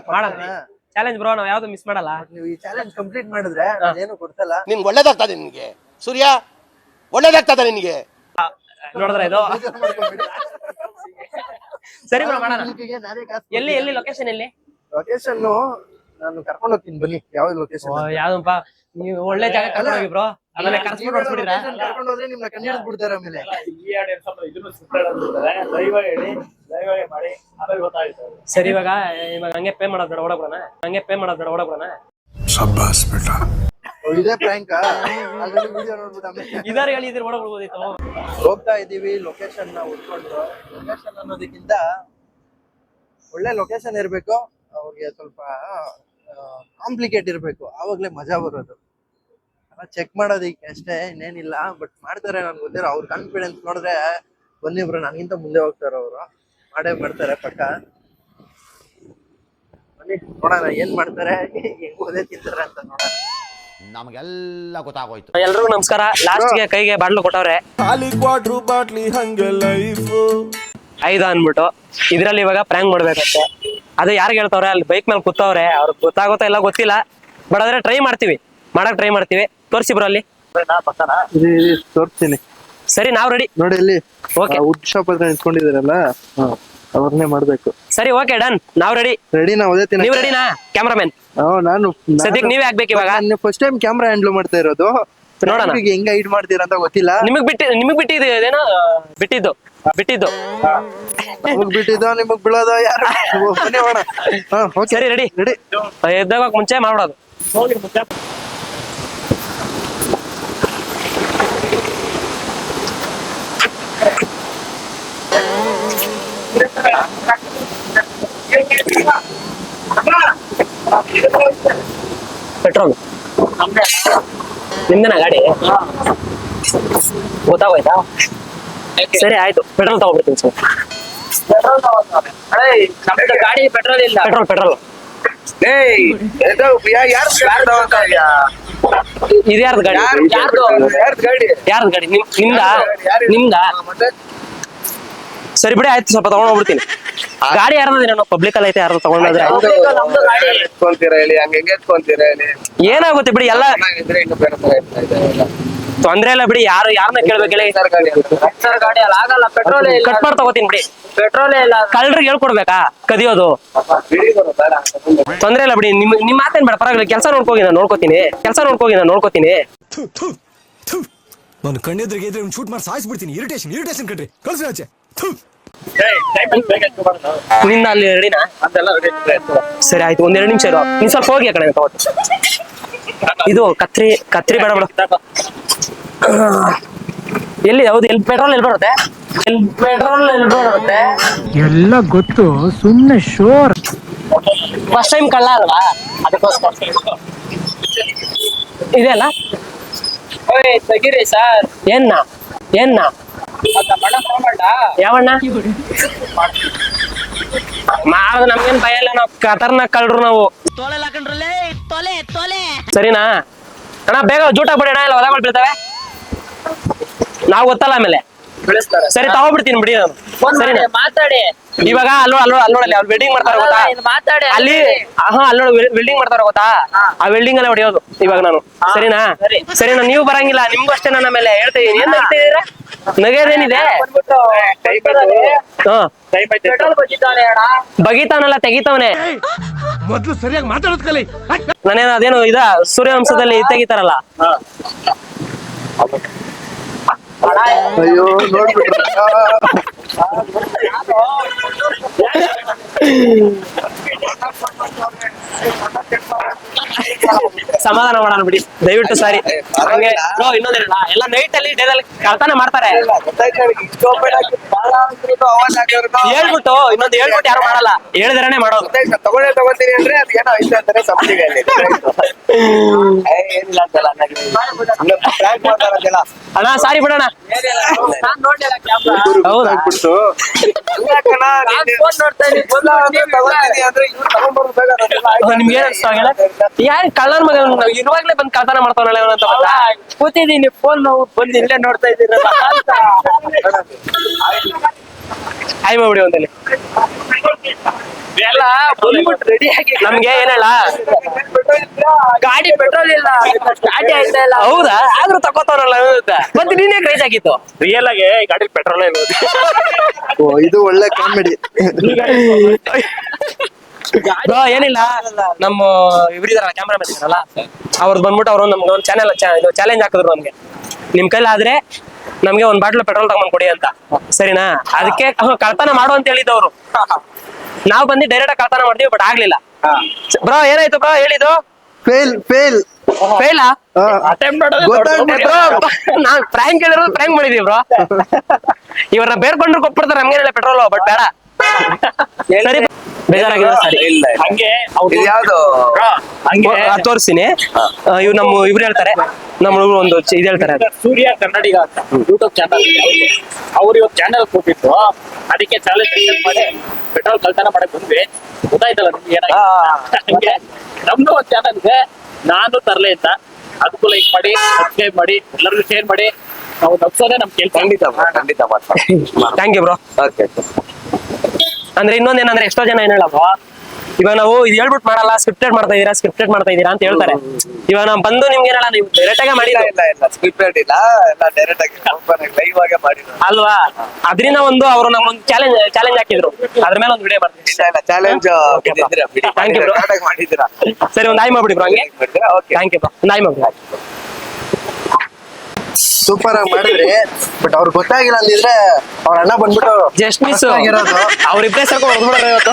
ಚಾಲೆಂಜ್ ಬ್ರೋ, ನಾವ್ ಯಾವ್ದು ಮಿಸ್ ಮಾಡಲ್ಲ. ನೀವು ಈ ಚಾಲೆಂಜ್ ಕಂಪ್ಲೀಟ್ ಮಾಡಿದ್ರೆ ಏನು ಕೊಡ್ತಲ್ಲ. ನಿನ್ಗೆ ಒಳ್ಳೇದಾಗ್ತದೆ, ನಿನ್ಗೆ ಸೂರ್ಯ ಒಳ್ಳೇದಾಗ್ತದ ನಿನ್ಗೆ. ನೋಡಿದ್ರೆ ಇದು ಸರಿ ಬ್ರೋ, ಮಾಡೋಣ. ಎಲ್ಲಿ ಲೊಕೇಶನ್ ಎಲ್ಲಿ? ಲೊಕೇಶನ್ ನಾನು ಕರ್ಕೊಂಡು ಹೋಗ್ತೀನಿ, ಬನ್ನಿ. ಯಾವ ಲೊಕೇಶನ್? ಯಾವ್ದಪ್ಪ, ನೀವು ಒಳ್ಳೆ ಜಾಗ ಕರ್ಕೊಂಡೋಗಿ ಬ್ರೋ, ಆಮೇಲೆ ಕರ್ಕೊಂಡು ಹೋದ್ರೆ ನಿಮ್ನ ಕನ್ನಡ ಬಿಡ್ತಾರೆ. ಆಮೇಲೆ ಈ ಹಾಡು ಸ್ವಲ್ಪ ಇದನ್ನು ಸ್ಕ್ರಿಪ್ಟೆಡ್ ಅಂತಾರೆ, ಲೈವ್ ಹೇಳಿ, ಲೈವ್ ಮಾಡಿ, ಆಮೇಲೆ ಗೊತ್ತಾಯ್ತು. ಸರಿ, ಇವಾಗ ಹಂಗೆ ಪೇ ಮಾಡೋದ್ ಬೇಡ, ಓಡೋಣ. ಶಬ್ಬಾಸ್ ಬೇಟ. ಇದೇ ಪ್ರ್ಯಾಂಕ್. ಆಲ್ರೆಡಿ ವಿಡಿಯೋ ನೋಡ್ಬಿಟ್ಟು ಆಮೇಲೆ ಇದಾರು ಹೇಳಿದ್ರೆ ಓಡೋಗ್ಬೋದಿತ್ತು. ಹೋಗ್ತಾ ಇದೀವಿ ಲೊಕೇಶನ್ ನ ಹುಡ್ಕೊಂಡು. ಲೊಕೇಶನ್ ಅನ್ನೋದಕ್ಕಿಂತ ಒಳ್ಳೆ ಲೊಕೇಶನ್ ಇರ್ಬೇಕು, ಅವ್ರಿಗೆ ಸ್ವಲ್ಪ ಕಾಂಪ್ಲಿಕೇಟ್ ಇರ್ಬೇಕು, ಆವಾಗ್ಲೇ ಮಜಾ ಬರೋದು. ಚೆಕ್ ಮಾಡೋದಿಕ್ಕೆ ಅಷ್ಟೇ, ಇನ್ನೇನಿಲ್ಲ. ಬಟ್ ಮಾಡ್ತಾರೆ, ನನ್ಗೆ ಗೊತ್ತಿರೋ. ಅವ್ರ ಕಾನ್ಫಿಡೆನ್ಸ್ ನೋಡಿದ್ರೆ ಬನ್ನಿ ಬ್ರೋ, ನನಗಿಂತ ಮುಂದೆ ಹೋಗ್ತಾರ ಅವರು, ಮಾಡೇ ಮಾಡ್ತಾರೆ ಪಕ್ಕ. ಬನ್ನಿ ನೋಡೋಣ ಏನ್ ಮಾಡ್ತಾರೆ, ಹೆಂಗ್ ಓದೇ ತಿಂತಾರೆ ಅಂತ ನೋಡೋಣ. ನಮಗೆಲ್ಲ ಗೊತ್ತಾಗೋಯ್ತು. ಎಲ್ರಿಗೂ ನಮಸ್ಕಾರ. ಲಾಸ್ಟ್ ಗೆ ಕೈಗೆ ಬಾಟ್ಲು ಕೊಟ್ಟವ್ರೆ, ಖಾಲಿ ಕ್ವಾರ್ಟರ್ ಬಾಟ್ಲಿ ಹಂಗೆ ಲೈಫ್ 5 ಅನ್ಬಿಟ್ಟು. ಇದ್ರಲ್ಲಿ ಇವಾಗ ಪ್ರ್ಯಾಂಕ್ ಮಾಡ್ಬೇಕಂತೆ. ಅದು ಯಾರಿಗೆ ಹೇಳ್ತವ್ರೆ, ಅಲ್ಲಿ ಬೈಕ್ ಮೇಲೆ ಕೂತವ್ರೆ, ಅವ್ರಿಗೆ ಗೊತ್ತಾಗುತ್ತಾ ಇಲ್ಲ ಗೊತ್ತಿಲ್ಲ. ಬಟ್ ಆದ್ರೆ ಟ್ರೈ ಮಾಡ್ತೀವಿ. ತೋರಿಸಿ ಬ್ರೋ ಅಲ್ಲಿ. ತೋರಿಸ್ತೀನಿ. ಸರಿ, ನಾವ್ ರೆಡಿ ನೋಡಿ ಇಲ್ಲಿ ಓಕೆ. ವುಡ್ ಶಾಪ್ ಹತ್ರ ನಿಂತ್ಕೊಂಡಿದಾರಲ್ಲ, ಅವ್ರನ್ನೇ ಮಾಡ್ಬೇಕು. ಸರಿ, ಓಕೆ, ಡನ್. ನಾವ್ ರೆಡಿ. ನಾ ಓದೇತೀನಿ. ನೀವ್ ರೆಡಿನಾ ಕ್ಯಾಮ್ರಾಮನ್? ನಾನು ಸದ್ಯಕ್ಕೆ ನೀವೇ ಆಗ್ಬೇಕು ಇವಾಗ. ಫಸ್ಟ್ ಟೈಮ್ ಕ್ಯಾಮ್ರಾ ಹ್ಯಾಂಡಲ್ ಮಾಡ್ತಾ ಇರೋದು. ನೋಡೋಣ ಹೆಂಗ್ ಹೈಡ್ ಮಾಡ್ತೀರಾ ಅಂತ ಗೊತ್ತಿಲ್ಲ. ನಿಮಗ್ ಬಿಟ್ಟಿದ್ದು ಇದೇನೋ ಬಿಟ್ಟಿದ್ದು ನಮಗ್ ಬಿಟ್ಟಿದ್ದು ನಿಮಗ್ ಬೀಳೋದು ಯಾರು? ಬನ್ನಿ ಹೋಗೋಣ. ಸರಿ, ರೆಡಿ. ಎದ್ದಾಗ ಮುಂಚೆ ಮಾಡ್ಬಿಡೋದು. ಹೋಗಿ ಮುಂಚೆ ಪೆಟ್ರೋಲ್ ನಿಮ್ದೇನಾ ಗಾಡಿ? ಗೊತ್ತಾಗೋಯ್ತಾ? ಸರಿ, ಆಯ್ತು, ಪೆಟ್ರೋಲ್ ತಗೊಂಡ್ಬಿಡ್ತೀನಿ ಸರ್. ಗಾಡಿ ಪೆಟ್ರೋಲ್ ಇಲ್ಲ. ಪೆಟ್ರೋಲ್ ಇದು ಯಾರ್ದು ಗಾಡಿ? ನಿಮ್ದಾ? ಸರಿ ಬಿಡಿ, ಆಯ್ತು, ಸ್ವಲ್ಪ ತಗೊಂಡ್ ಹೋಗ್ಬಿಡ್ತೀನಿ. ಗಾಡಿ ಯಾರ್ದು? ನಾನು ಪಬ್ಲಿಕ್ ಅಲ್ಲಿ ಐತೆ, ಯಾರು ತಗೊಂಡ್ರೆ ಏನಾಗುತ್ತೆ ಬಿಡಿ, ಎಲ್ಲ ತೊಂದ್ರೆ ಇಲ್ಲ ಬಿಡಿ. ಯಾರನ್ನ ಕೇಳ್ಬೇಕು ಹೇಳಿ? ಗಾಡಿ ಅಲ್ಲ, ಆಗಲ್ಲ. ಪೆಟ್ರೋಲ್ ಕಟ್ ಮಾಡಿ ತಗೋತೀನಿ ಬಿಡಿ. ಪೆಟ್ರೋಲ್ ಇಲ್ಲ, ಕಳ್ರಿಗೆ ಹೇಳ್ಕೊಡ್ಬೇಕಾ ಕದಿಯೋದು? ತೊಂದ್ರೆ ಇಲ್ಲ ಬಿಡಿ, ನಿಮ್ ಮಾತೇನ್ ಬೇಡ, ಪರವಾಗಿಲ್ಲ. ಕೆಲಸ ನೋಡ್ಕೋಗಿ ನಾನು ನೋಡ್ಕೋತೀನಿ. ನಾನು ಕಣ್ಣೆದ್ರಿಗೆ ಇದ್ರೆ ಶೂಟ್ ಮಾಡಿ ಸಾಯಿಸ್ಬಿಡ್ತೀನಿ. ಇರಿಟೇಷನ್ ಕಣ್ರಿ, ಕಳ್ಸಿ ಆಚೆ. ನಿನ್ನ ಅಲ್ಲಿ ರೆಡಿನಾ? ಸರಿ, ಆಯ್ತು, 1-2 ನಿಮಿಷ ಇರೋ. ನೀನ್ ಸ್ವಲ್ಪ ಹೋಗಿ ಆ ಕಡೆ ತಗೋತೀನಿ. ಇದು ಕತ್ರಿ ಬೇಡ ಬಿಡು. ಎಲ್ಲಿ ಪೆಟ್ರೋಲ್ ಎಲ್ಲಿ ಬರುತ್ತೆ? ಎಲ್ಲ ಗೊತ್ತು, ಸುಮ್ನೆ ಶೋರ್. ಫಸ್ಟ್ ಟೈಮ್ ಕಳ್ಳ ಅಲ್ವಾ, ಅದಕ್ಕೋಸ್ಕರ ಇದೆ ಅಲ್ಲ. ತೆಗೀರಿ ಸರ್. ಏನ್ನ ಯಾವಣ್ಣ ಮಾಡ? ನಮ್ಗೇನ್ ಭಯ ಇಲ್ಲ, ನಾವು ಖತರ್ನಾಕ್ ಕಳ್ರು ನಾವು. ಸರಿನಾ ಅಣ್ಣ? ಬೇಗ ಜೂಟ ಬಿಡೋಣ, ಇಲ್ಲ ಹೊಲಗಳು ಬೀಳ್ತವೆ. ನಾವು ಗೊತ್ತಲ್ಲ ಆಮೇಲೆ. ಸರಿ ತಗೋಬಿಡ್ತೀನಿ ಬಿಡಿ ನಾನು. ಸರಿ ಮಾತಾಡಿ ಇವಾಗ ಅಲ್ಲೋಡಲ್ಲಿ ಅವ್ರು ವೆಲ್ಡಿಂಗ್ ಮಾಡ್ತಾರೆ ಗೊತ್ತಾ? ಮಾತಾಡಿ ಅಲ್ಲಿ ಅಲ್ಲೋಡ ವೆಲ್ಡಿಂಗ್ ಮಾಡ್ತಾರೆ ಗೊತ್ತಾ? ಆ ವೆಲ್ಡಿಂಗ್ ಅಲ್ಲೇ ಹೊಡೆಯೋದು ಇವಾಗ ನಾನು. ಸರಿನಾ? ಸರಿನಾ? ನೀವು ಬರಂಗಿಲ್ಲ, ನಿಮ್ಗೂ ಅಷ್ಟೇ ನನ್ನ ಮೇಲೆ ಹೇಳ್ತಾ ಇದೀನಿ. ಏನ್ ನಗ್ತಾ ಇದೀರಾ? ನಗೇದೇನಿದೆ? ಬಗೀತಾನಲ್ಲ, ತೆಗಿತಾವನೆ. ಮೊದ್ಲು ಸರಿಯಾಗಿ ಮಾತಾಡೋದ್ ಕಲಿ. ನಾನೇನು ಅದೇನು ಸೂರ್ಯವಂಶದಲ್ಲಿ ತೆಗಿತಾರಲ್ಲ. ಅಯ್ಯೋ ನೋಡ್ಬಿಟ್ರ ಸಮಾಧಾನ ಮಾಡೋಣ ಬಿಡಿ ದಯವಿಟ್ಟು. ಸಾರಿ. ಹಂಗೆ ಇನ್ನೊಂದೇನಲ್ಲ, ಎಲ್ಲ ನೈಟ್ ಅಲ್ಲಿ ಡೇದಲ್ಲಿ ಕಳ್ತನ ಮಾಡ್ತಾರೆ. ಹೇಳ್ಬಿಟ್ಟು ಯಾರು ಮಾಡಲ್ಲ, ಹೇಳಿದ್ರೇನೆ ಮಾಡೋದು. ತಗೋತೀನಿ ಅಂದ್ರೆ ಅದೇನೋ ಇಷ್ಟ ಅಂತಾನೆ ಸಬ್ಸಿಡಿ ಅಣ್ಣ ಸಾರಿ ಬಿಡೋಣ. ಹೌದಾಗ್ಬಿಡ್ತು. ನಿಮ್ಗೆ ಏನ್ ಅನ್ಸ್ತಾ ಯಾರು ಕಳ್ಳನ ಮಗ ಇರುವಾಗ್ಲೇ ಬಂದ್ ಕಳ್ತನ ಮಾಡ್ತಾವಲ್ಲ ಅಂತ ಕೂತಿದೀನಿ, ಫೋನ್ ನಾವು ಬಂದು ಇಲ್ಲೇ ನೋಡ್ತಾ ಇದ್ದೀರಲ್ಲ ಅಂತ. ಹಾಯ್ ಮಾಡ್ಬಿಡಿ ಒಂದಲ್ಲಿ. ಎಲ್ಲ ಬಂದ್ಬಿಟ್ಟು ರೆಡಿ ಆಗಿ ನಮ್ಗೆ ಏನಲ್ಲ ಗಾಡಿ ಪೆಟ್ರೋಲ್ ಇಲ್ಲ, ಸ್ಟಾರ್ಟ್ ಆಯ್ತಾ ಇಲ್ಲ. ಹೌದಾ? ಆದ್ರೂ ತಗೋತಾರಲ್ಲ ಮತ್ತೆ ನೀನೇ ಕ್ರೇಜ್ ಆಗಿತ್ತು. ರಿಯಲ್ ಆಗಿ ಗಾಡಿ ಪೆಟ್ರೋಲ್ ಇಲ್ಲ. ಇದು ಒಳ್ಳೆ ಕಾಮಿಡಿ. ಏನಿಲ್ಲ, ನಮ್ಮ ಇವ್ರಿದಾರಲ್ಲ ಕ್ಯಾಮ್ರಾಮನ್ ಇದಾರಲ್ಲ, ಅವ್ರದ್ದು ಬಂದ್ಬಿಟ್ಟು ಅವ್ರು ನಮ್ಗೆ ಒಂದು ಚಾಲೆಂಜ್ ಹಾಕಿದ್ರು ನಮ್ಗೆ. ನಿಮ್ ಕೈಲಿ ಆದ್ರೆ ನಮ್ಗೆ ಒಂದ್ ಬಾಟ್ಲು ಪೆಟ್ರೋಲ್ ತಗೊಂಡ್ ಕೊಡಿ ಅಂತ. ಸರಿನಾ? ಅದಕ್ಕೆ ಕಳ್ತನ ಮಾಡು ಅಂತ ಹೇಳಿದವ್ರು. ನಾವ್ ಬಂದು ಡೈರೆಕ್ಟ್ ಆಗಿ ಕಳ್ತನ ಮಾಡ್ತೀವಿ, ಬಟ್ ಆಗ್ಲಿಲ್ಲ. ಬ್ರೋ ಏನಾಯ್ತು ಬ್ರೋ ಹೇಳಿದ್ದು? ಫೇಲ್ ಫೇಲಾ? ಗೊತ್ತಾಗ್ಬಿಟ್ರು. ನಾನ್ ಪ್ರ್ಯಾಂಕ್ ಹೇಳಿರೋದು ಪ್ರ್ಯಾಂಕ್ ಮಾಡಿದೀವಿ ಬ್ರೋ. ಇವ್ರನ್ನ ಬೇರ್ಕೊಂಡ್ರು ಕೊಟ್ಬಿಡ್ತಾರೆ ನಮ್ಗೇನಿಲ್ಲ ಪೆಟ್ರೋಲ್, ಬಟ್ ಬೇಡ. ಸರಿ ಬೇಜಾರಾಗಿಲ್ಲ. ಸರಿ ಹಂಗೆ ಯಾವ್ದು ತೋರಿಸ್ತೀನಿ. ಇವ್ರು ಹೇಳ್ತಾರೆ, ನಮ್ಮ ಹುಡುಗರು ಒಂದು ಇದು ಹೇಳ್ತಾರೆ. ಸೂರ್ಯ ಕನ್ನಡಿಗ ಅಂತ ಯೂಟ್ಯೂಬ್ ಚಾನಲ್, ಅವ್ರು ಇವತ್ತು ಚಾನಲ್ ಕೊಟ್ಟಿತ್ತು. ಅದಕ್ಕೆ ಚಾಲೆಂಜ್ ಮಾಡಿ ಪೆಟ್ರೋಲ್ ಕಳ್ತನ ಮಾಡಕ್ ಬಂದ್ವಿ. ಗೊತ್ತಾಯ್ತಲ್ಲ ನಿಮ್ಗೆ ಏನಾಯ್ತು? ಹಂಗೆ ನಮ್ದು ಒಂದು ಚಾನಲ್ ಇದೆ, ನಾನು ತರ್ಲೆ ಅಂತ. ಅದಕ್ಕೂ ಲೈಕ್ ಮಾಡಿ, ಸಬ್ಸ್ಕ್ರೈಬ್ ಮಾಡಿ, ಎಲ್ಲರಿಗೂ ಶೇರ್ ಮಾಡಿ. ನಾವು ನಗ್ಸೋದೇ ನಮ್ ಕೆಲ್ಸ. ಖಂಡಿತ ಥ್ಯಾಂಕ್ ಯು ಬ್ರೋ. ಅಂದ್ರೆ ಇನ್ನೊಂದೇನಂದ್ರೆ ಎಷ್ಟೋ ಜನ ಏನ್ ಹೇಳಪ್ಪ, ಇವಾಗ ನಾವು ಇದು ಹೇಳ್ಬಿಟ್ಟು ಮಾಡಲ್ಲ, ಸ್ಕ್ರಿಪ್ಟೆಡ್ ಮಾಡ್ತಾ ಇದೀರಾ ಅಂತ ಹೇಳ್ತಾರೆ. ಇವಾಗ ನಾವು ಬಂದು ನಿಮ್ಗೆ ಏನಲ್ಲ, ನೀವು ಡೈರೆಕ್ಟ್ ಆಗಿ ಮಾಡಿಲ್ಲ. ಸ್ಕ್ರಿಪ್ಟೆಡ್ ಇಲ್ಲ, ಡೈರೆಕ್ಟ್ ಆಗಿ ಲೈವ್ ಆಗಿ ಮಾಡಿದ್ರು ಅಲ್ವಾ? ಅದರಿಂದ ಅವರು ನಮ್ಗೊಂದು ಚಾಲೆಂಜ್ ಹಾಕಿದ್ರು. ಅದ್ರ ಮೇಲೆ ಒಂದು ವಿಡಿಯೋ ಮಾಡ್ತೀವಿ. ಚಾಲೆಂಜ್. Thank you bro. ಮಾಡಿದ್ದೀರಾ? ಸರಿ, ಒಂದು ಆಯ್ ಮಾಡ್ಬಿಡಿ ಬ್ರೋ. ಹಂಗೆ ಥ್ಯಾಂಕ್ ಯು ಬ್ರೋ. ಒಂದು ಆಯ್ ಮಾಡ್ಬಿಡಿ. ಸೂಪರ್ ಆಗಿ ಮಾಡಿದ್ರಿ. ಬಟ್ ಅವ್ರಿಗೆ ಗೊತ್ತಾಗಿಲ್ಲ ಅಂದಿದ್ರೆ ಅವ್ರ ಅಣ್ಣ ಬಂದ್ಬಿಟ್ಟು ಜಸ್ಟ್ ಮಿಸ್ ಆಗಿರೋದು. ಅವ್ರಿಬ್ರೇ ಸರ್ಕೊಂಡು ಹೊಡೆದ್ಬಿಡ್ರೆ ಇವತ್ತು.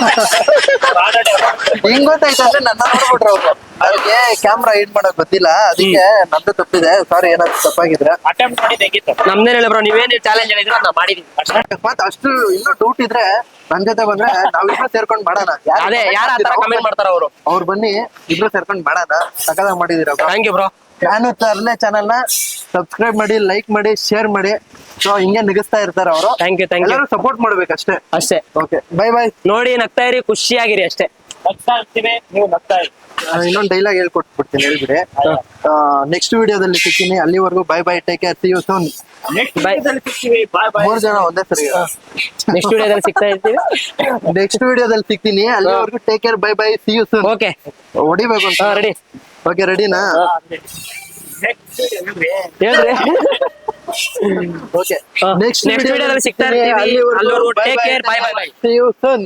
ಹಿಂಗ್ ಗೊತ್ತಾಯ್ತು ಅಂದ್ರೆ ನನ್ನ ನೋಡ್ಬಿಟ್ರು ಅವ್ರು. ಅವ್ರಿಗೆ ಕ್ಯಾಮ್ರಾ ಹಿಡ್ ಮಾಡಕ್ ಗೊತ್ತಿಲ್ಲ, ಅದಕ್ಕೆ ನಂದು ತಪ್ಪಿದೆ. ಸಾರಿ ಏನಾದ್ರು ತಪ್ಪಾಗಿದ್ರೆ. ಅಟೆಂಪ್ಟ್ ಮಾಡಿ ತೆಗಿತ್ತು. ನಮ್ದೇನ್ ಹೇಳಿ ಬ್ರೋ, ನೀವೇನ್ ಚಾಲೆಂಜ್ ಹೇಳಿದ್ರೆ ನಾವು ಮಾಡಿದೀವಿ. ಅಕಸ್ಮಾತ್ ಅಷ್ಟು ಇನ್ನೂ ಡೌಟ್ ಇದ್ರೆ ನನ್ ಜೊತೆ ಬಂದ್ರೆ ನಾವಿಬ್ರು ಸೇರ್ಕೊಂಡ್ ಮಾಡೋಣ. ಅದೇ ಯಾರ ಕಮೆಂಟ್ ಮಾಡ್ತಾರ ಅವ್ರು ಬನ್ನಿ, ಇಬ್ರು ಸೇರ್ಕೊಂಡ್ ಮಾಡೋಣ. ಸಕದಾಗ ಮಾಡಿದೀರ. Thank you bro. ನಾನು ತರ್ಲೆ ಚಾನಲ್ ನ ಸಬ್ಸ್ಕ್ರೈಬ್ ಮಾಡಿ, ಲೈಕ್ ಮಾಡಿ, ಶೇರ್ ಮಾಡಿ. ಸೊ ಹಿಂಗೆ ನಿಗಿಸ್ತಾ ಇರ್ತಾರೆ ಅವರು. Thank you. ಎಲ್ಲರೂ ಸಪೋರ್ಟ್ ಮಾಡ್ಬೇಕಷ್ಟೇ. Okay, bye bye. ನೋಡಿ ನಗ್ತಾ ಇರಿ, ಖುಷಿಯಾಗಿರಿ ಅಷ್ಟೇ. ನಗ್ತಾ ಇರ್ತೀವಿ, ನೀವು ನಗ್ತಾ ಇರಿ. ಇನ್ನೊಂದು ಡೈಲಾಗ್ ಹೇಳ್ಕೊಟ್ಬಿಡ್ತೀನಿ, ಹೇಳ್ಬಿಡಿ. ನೆಕ್ಸ್ಟ್ ವಿಡಿಯೋದಲ್ಲಿ ಸಿಗ್ತೀನಿ. ಅಲ್ಲಿವರೆಗೂ bye bye, take care, see you soon. ಮೂರ್ ಜನ ಒಂದೇ ಸರಿ. ನೆಕ್ಸ್ಟ್ ವಿಡಿಯೋದಲ್ಲಿ ಸಿಗ್ತಾ ಇರ್ತೀವಿ. ನೆಕ್ಸ್ಟ್ ವಿಡಿಯೋದಲ್ಲಿ ಸಿಗ್ತೀನಿ. ಅಲ್ಲಿವರೆಗೂ take care, bye bye, see you soon. Okay, ಹೊಡಿಬೇಕು ಅಂತ. ರೆಡಿ? ಓಕೆ, ರೆಡಿನಾ? ಹೇಳ್ರಿ. ಓಕೆ, ನೆಕ್ಸ್ಟ್ ವಿಡಿಯೋದಲ್ಲಿ ಸಿಗ್ತಾ ಇರ್ತೀವಿ. ಅಲ್ಲಿವರೆಗೂ take care, bye bye. See you soon.